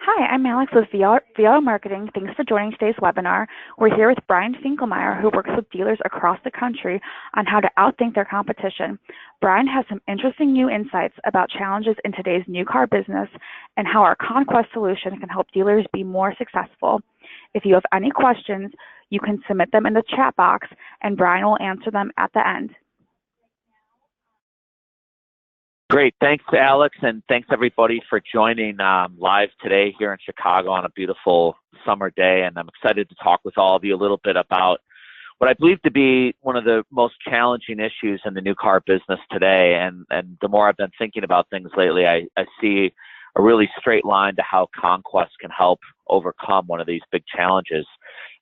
Hi, I'm Alex with VO Marketing. Thanks for joining today's webinar. We're here with Brian Finkelmeyer, who works with dealers across the country on how to outthink their competition. Brian has some interesting new insights about challenges in today's new car business and how our Conquest solution can help dealers be more successful. If you have any questions, you can submit them in the chat box, and Brian will answer them at the end. Great. Thanks, Alex, and thanks everybody for joining live today here in Chicago on a beautiful summer day. And I'm excited to talk with all of you a little bit about what I believe to be one of the most challenging issues in the new car business today. And the more I've been thinking about things lately, I see a really straight line to how Conquest can help overcome one of these big challenges.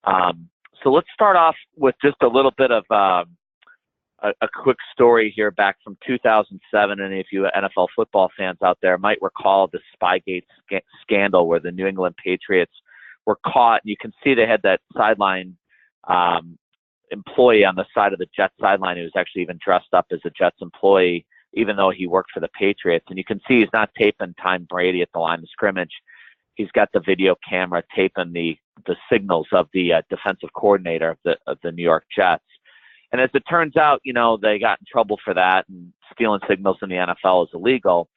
So let's start off with just a little bit of a quick story here back from 2007, and if you NFL football fans out there might recall the Spygate scandal where the New England Patriots were caught. You can see they had that sideline employee on the side of the Jets sideline who was actually even dressed up as a Jets employee, even though he worked for the Patriots. And you can see he's not taping Tom Brady at the line of scrimmage. He's got the video camera taping the signals of the defensive coordinator of the New York Jets. And as it turns out, you know, they got in trouble for that, and stealing signals in the NFL is illegal.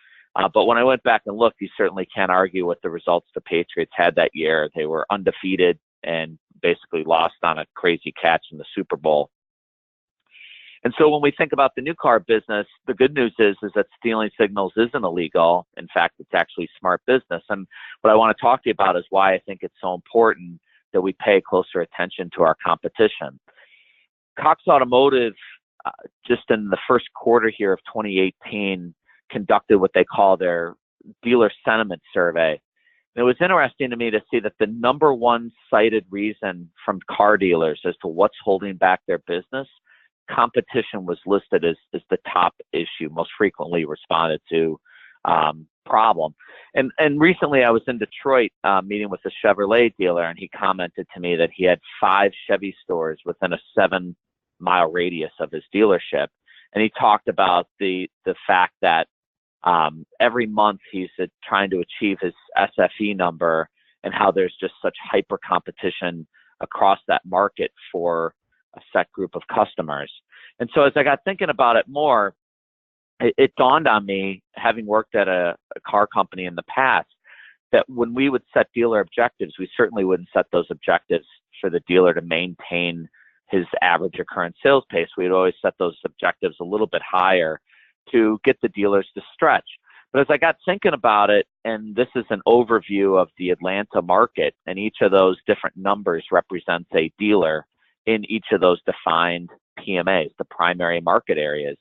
But when I went back and looked, you certainly can't argue with the results the Patriots had that year. They were undefeated and basically lost on a crazy catch in the Super Bowl. And so when we think about the new car business, the good news is that stealing signals isn't illegal. In fact, it's actually smart business. And what I want to talk to you about is why I think it's so important that we pay closer attention to our competition. Cox Automotive, just in the first quarter here of 2018, conducted what they call their dealer sentiment survey. And it was interesting to me to see that the number one cited reason from car dealers as to what's holding back their business, competition was listed as the top issue, most frequently responded to problem. And recently I was in Detroit meeting with a Chevrolet dealer, and he commented to me that he had 5 Chevy stores within a 7-mile radius of his dealership. And he talked about the fact that every month he's trying to achieve his SFE number, and how there's just such hyper competition across that market for a set group of customers. And so as I got thinking about it more, it dawned on me, having worked at a car company in the past, that when we would set dealer objectives, we certainly wouldn't set those objectives for the dealer to maintain his average or current sales pace. We'd always set those objectives a little bit higher to get the dealers to stretch. But as I got thinking about it, and this is an overview of the Atlanta market, and each of those different numbers represents a dealer in each of those defined PMAs, the primary market areas.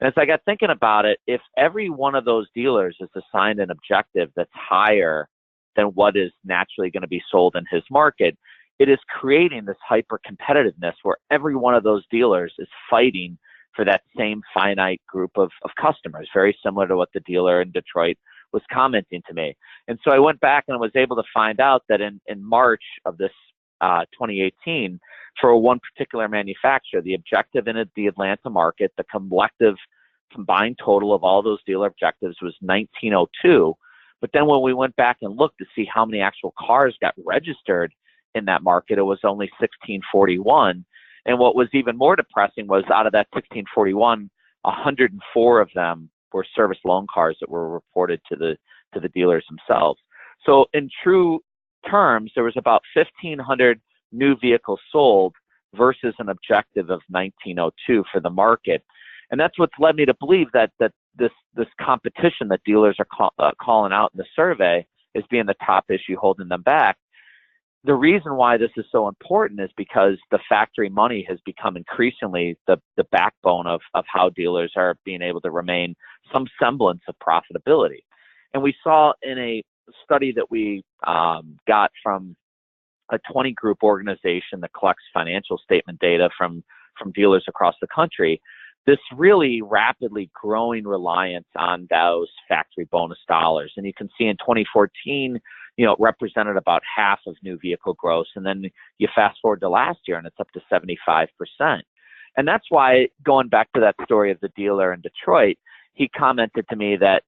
And as I got thinking about it, if every one of those dealers is assigned an objective that's higher than what is naturally going to be sold in his market, it is creating this hyper competitiveness where every one of those dealers is fighting for that same finite group of customers, very similar to what the dealer in Detroit was commenting to me. And so I went back and was able to find out that in March of this 2018, for one particular manufacturer, the objective in the Atlanta market, the collective combined total of all those dealer objectives was 1902. But then when we went back and looked to see how many actual cars got registered in that market, it was only 1641. And what was even more depressing was out of that 1641, 104 of them were service loan cars that were reported to the dealers themselves. So in true terms, there was about 1,500 new vehicles sold versus an objective of 1902 for the market. And that's what's led me to believe that this competition that dealers are calling out in the survey as being the top issue holding them back. The reason why this is so important is because the factory money has become increasingly the backbone of how dealers are being able to remain some semblance of profitability. And we saw in a study that we got from a 20-group organization that collects financial statement data from dealers across the country, this really rapidly growing reliance on those factory bonus dollars. And you can see in 2014, you know, it represented about half of new vehicle gross. And then you fast forward to last year and it's up to 75%. And that's why, going back to that story of the dealer in Detroit, he commented to me that,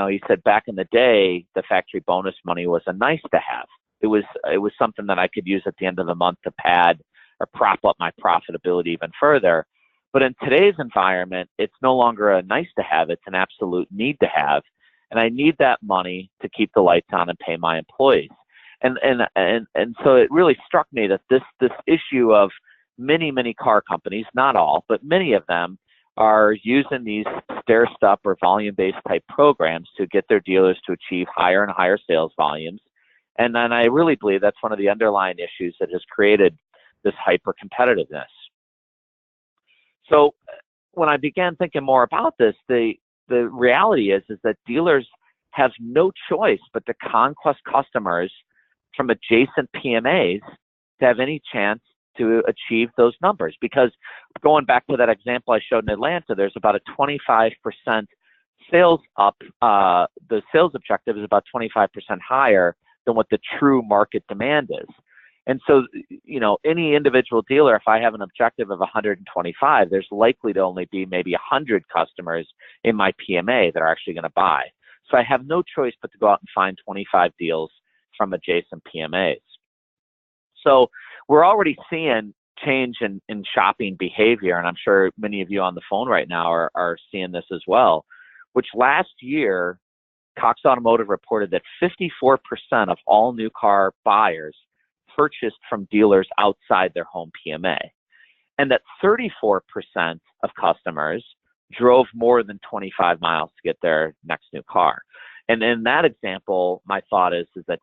he said back in the day, the factory bonus money was a nice to have. It was something that I could use at the end of the month to pad or prop up my profitability even further. But in today's environment, it's no longer a nice to have, it's an absolute need to have. And I need that money to keep the lights on and pay my employees. And so it really struck me that this issue of many car companies, not all, but many of them, are using these stair-step or volume-based type programs to get their dealers to achieve higher and higher sales volumes. And then I really believe that's one of the underlying issues that has created this hyper-competitiveness. So when I began thinking more about this, the reality is that dealers have no choice but to conquest customers from adjacent PMAs to have any chance to achieve those numbers. Because going back to that example I showed in Atlanta, there's about a 25% sales up. The sales objective is about 25% higher than what the true market demand is. And so, any individual dealer, if I have an objective of 125, there's likely to only be maybe 100 customers in my PMA that are actually going to buy. So I have no choice but to go out and find 25 deals from adjacent PMAs. So we're already seeing change in shopping behavior, and I'm sure many of you on the phone right now are seeing this as well, which last year, Cox Automotive reported that 54% of all new car buyers purchased from dealers outside their home PMA, and that 34% of customers drove more than 25 miles to get their next new car. And in that example, my thought is that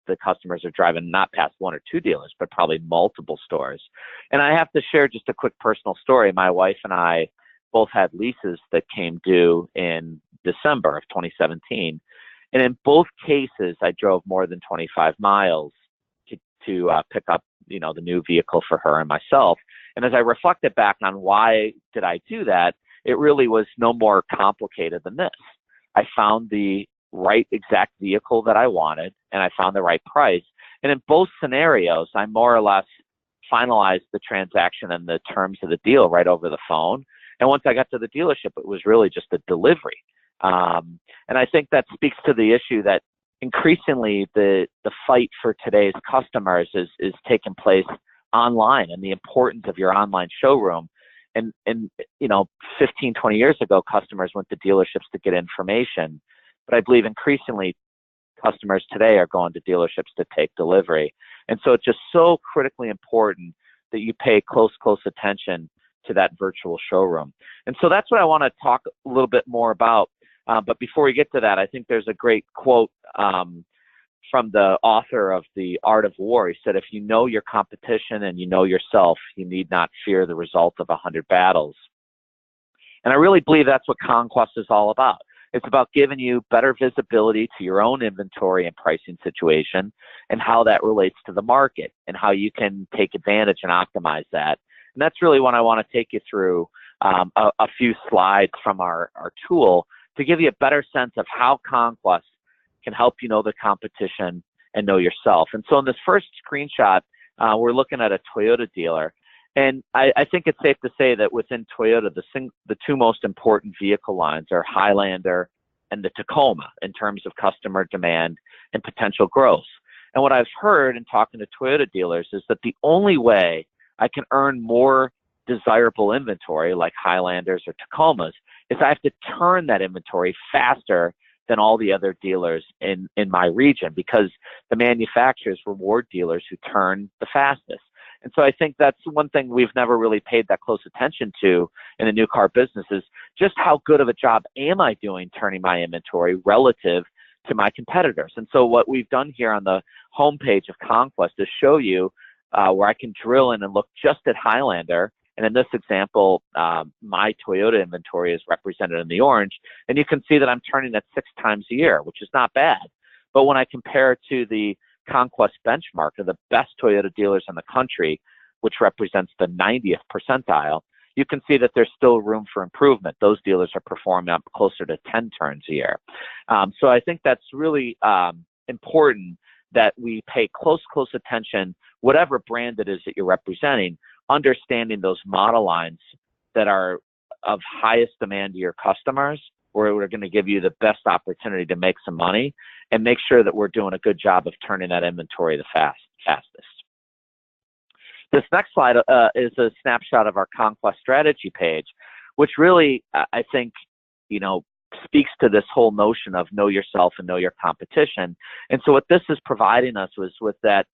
the customers are driving not past one or two dealers, but probably multiple stores. And I have to share just a quick personal story. My wife and I both had leases that came due in December of 2017. And in both cases, I drove more than 25 miles to pick up, the new vehicle for her and myself. And as I reflected back on why did I do that, it really was no more complicated than this. I found the right exact vehicle that I wanted, and I found the right price. And in both scenarios, I more or less finalized the transaction and the terms of the deal right over the phone. And once I got to the dealership, it was really just a delivery. And I think that speaks to the issue that increasingly the fight for today's customers is taking place online, and the importance of your online showroom. And 15, 20 years ago, customers went to dealerships to get information. But I believe increasingly customers today are going to dealerships to take delivery. And so it's just so critically important that you pay close attention to that virtual showroom. And so that's what I want to talk a little bit more about. But before we get to that, I think there's a great quote from the author of The Art of War. He said, if you know your competition and you know yourself, you need not fear the result of 100 battles. And I really believe that's what Conquest is all about. It's about giving you better visibility to your own inventory and pricing situation and how that relates to the market and how you can take advantage and optimize that. And that's really what I want to take you through a few slides from our tool to give you a better sense of how Conquest can help you know the competition and know yourself. And so in this first screenshot, we're looking at a Toyota dealer. And I think it's safe to say that within Toyota, the two most important vehicle lines are Highlander and the Tacoma in terms of customer demand and potential growth. And what I've heard in talking to Toyota dealers is that the only way I can earn more desirable inventory like Highlanders or Tacomas is I have to turn that inventory faster than all the other dealers in my region, because the manufacturers reward dealers who turn the fastest. And so I think that's one thing we've never really paid that close attention to in the new car business is just how good of a job am I doing turning my inventory relative to my competitors. And so what we've done here on the homepage of Conquest is show you where I can drill in and look just at Highlander. And in this example, my Toyota inventory is represented in the orange. And you can see that I'm turning it 6 times a year, which is not bad. But when I compare it to the Conquest benchmark of the best Toyota dealers in the country, which represents the 90th percentile, you can see that there's still room for improvement. Those dealers are performing up closer to 10 turns a year. So I think that's really important that we pay close attention, whatever brand it is that you're representing, understanding those model lines that are of highest demand to your customers where we're going to give you the best opportunity to make some money and make sure that we're doing a good job of turning that inventory the fastest. This next slide is a snapshot of our Conquest strategy page, which really, I think, speaks to this whole notion of know yourself and know your competition. And so what this is providing us was with that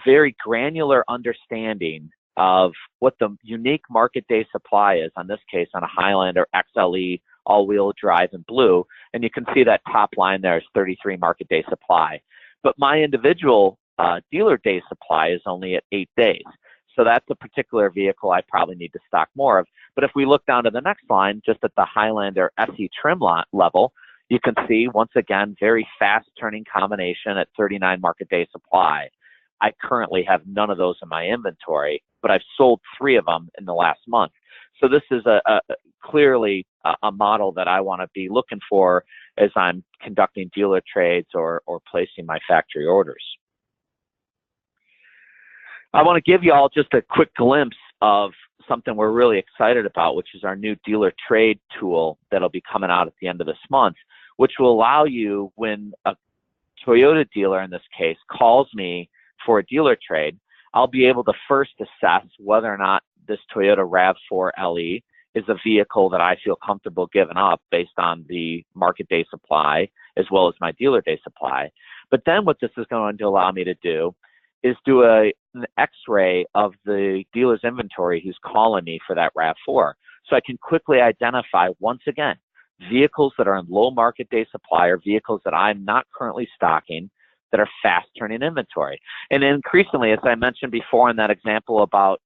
very granular understanding of what the unique market day supply is, on this case on a Highlander XLE all-wheel drive in blue. And you can see that top line there is 33 market day supply. But my individual dealer day supply is only at 8 days. So that's a particular vehicle I probably need to stock more of. But if we look down to the next line, just at the Highlander SE trim level, you can see, once again, very fast turning combination at 39 market day supply. I currently have none of those in my inventory, but I've sold 3 of them in the last month. So this is clearly a model that I want to be looking for as I'm conducting dealer trades or placing my factory orders. I want to give you all just a quick glimpse of something we're really excited about, which is our new dealer trade tool that'll be coming out at the end of this month, which will allow you, when a Toyota dealer in this case calls me for a dealer trade, I'll be able to first assess whether or not this Toyota RAV4 LE is a vehicle that I feel comfortable giving up based on the market day supply as well as my dealer day supply. But then what this is going to allow me to do is do an X-ray of the dealer's inventory who's calling me for that RAV4. So I can quickly identify, once again, vehicles that are in low market day supply or vehicles that I'm not currently stocking that are fast turning inventory. And increasingly, as I mentioned before in that example about,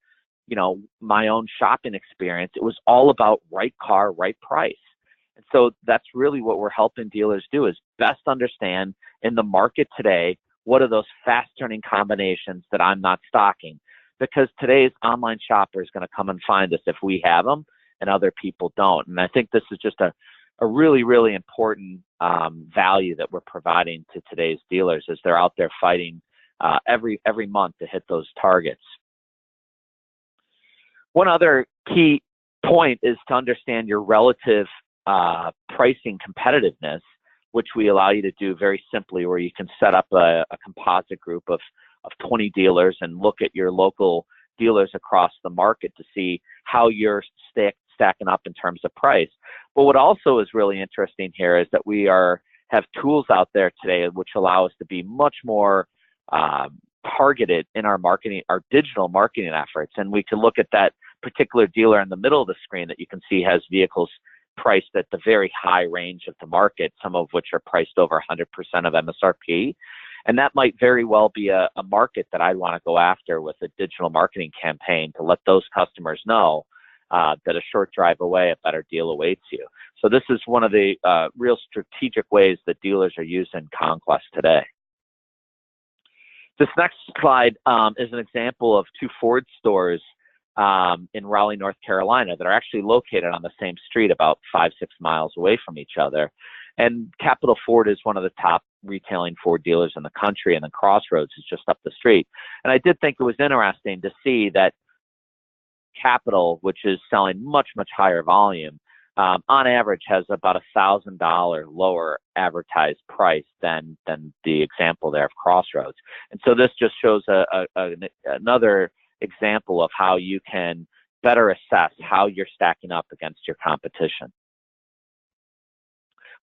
my own shopping experience, it was all about right car, right price. And so that's really what we're helping dealers do, is best understand in the market today, what are those fast turning combinations that I'm not stocking? Because today's online shopper is going to come and find us if we have them and other people don't. And I think this is just a really, really important value that we're providing to today's dealers as they're out there fighting every month to hit those targets. One other key point is to understand your relative pricing competitiveness, which we allow you to do very simply, where you can set up a composite group of 20 dealers and look at your local dealers across the market to see how you're stacking up in terms of price. But what also is really interesting here is that we have tools out there today which allow us to be much more targeted in our marketing, our digital marketing efforts. And we can look at that particular dealer in the middle of the screen that you can see has vehicles priced at the very high range of the market, some of which are priced over 100% of MSRP. And that might very well be a market that I'd want to go after with a digital marketing campaign to let those customers know that a short drive away, a better deal awaits you. So this is one of the real strategic ways that dealers are using Conquest today. This next slide is an example of 2 Ford stores in Raleigh, North Carolina that are actually located on the same street about 5-6 miles away from each other. And Capital Ford is one of the top retailing Ford dealers in the country, and then Crossroads is just up the street. And I did think it was interesting to see that Capital, which is selling much, much higher volume, on average has about $1,000 lower advertised price than the example there of Crossroads. And so this just shows another example of how you can better assess how you're stacking up against your competition.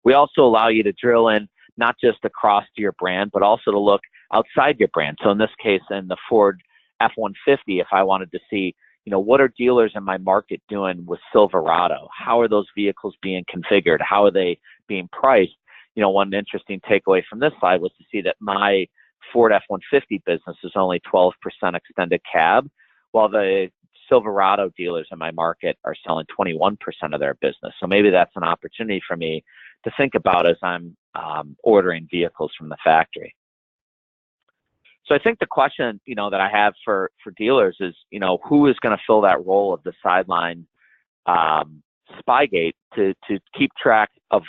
We also allow you to drill in not just across your brand, but also to look outside your brand. So in this case, in the Ford F-150, if I wanted to see, what are dealers in my market doing with Silverado? How are those vehicles being configured? How are they being priced? One interesting takeaway from this slide was to see that my Ford F-150 business is only 12% extended cab, while the Silverado dealers in my market are selling 21% of their business. So maybe that's an opportunity for me to think about as I'm ordering vehicles from the factory. So I think the question, that I have for dealers is, who is going to fill that role of the sideline spygate to keep track of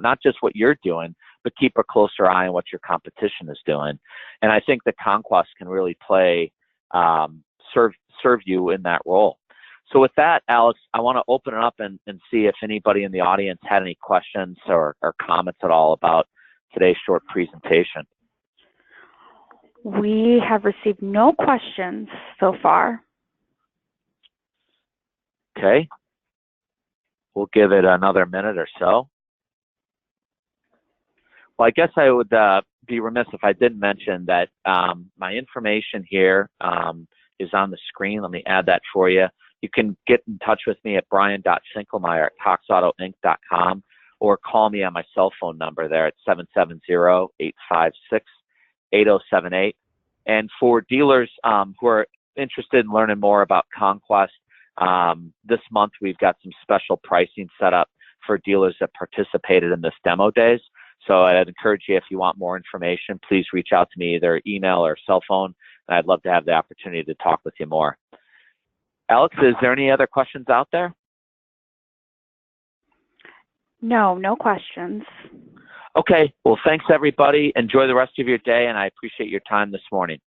not just what you're doing, but keep a closer eye on what your competition is doing. And I think that Conquest can really serve you in that role. So with that, Alex, I want to open it up and see if anybody in the audience had any questions or comments at all about today's short presentation. We have received no questions so far. Okay. We'll give it another minute or so. Well, I guess I would be remiss if I didn't mention that my information here is on the screen. Let me add that for you. You can get in touch with me at brian.finkelmeyer@coxautoinc.com or call me on my cell phone number there at 770-856-8078. And for dealers who are interested in learning more about Conquest, this month we've got some special pricing set up for dealers that participated in this demo days. So I'd encourage you, if you want more information, please reach out to me, either email or cell phone, and I'd love to have the opportunity to talk with you more. Alex, is there any other questions out there? No, no questions. Okay, well, thanks everybody. Enjoy the rest of your day, and I appreciate your time this morning.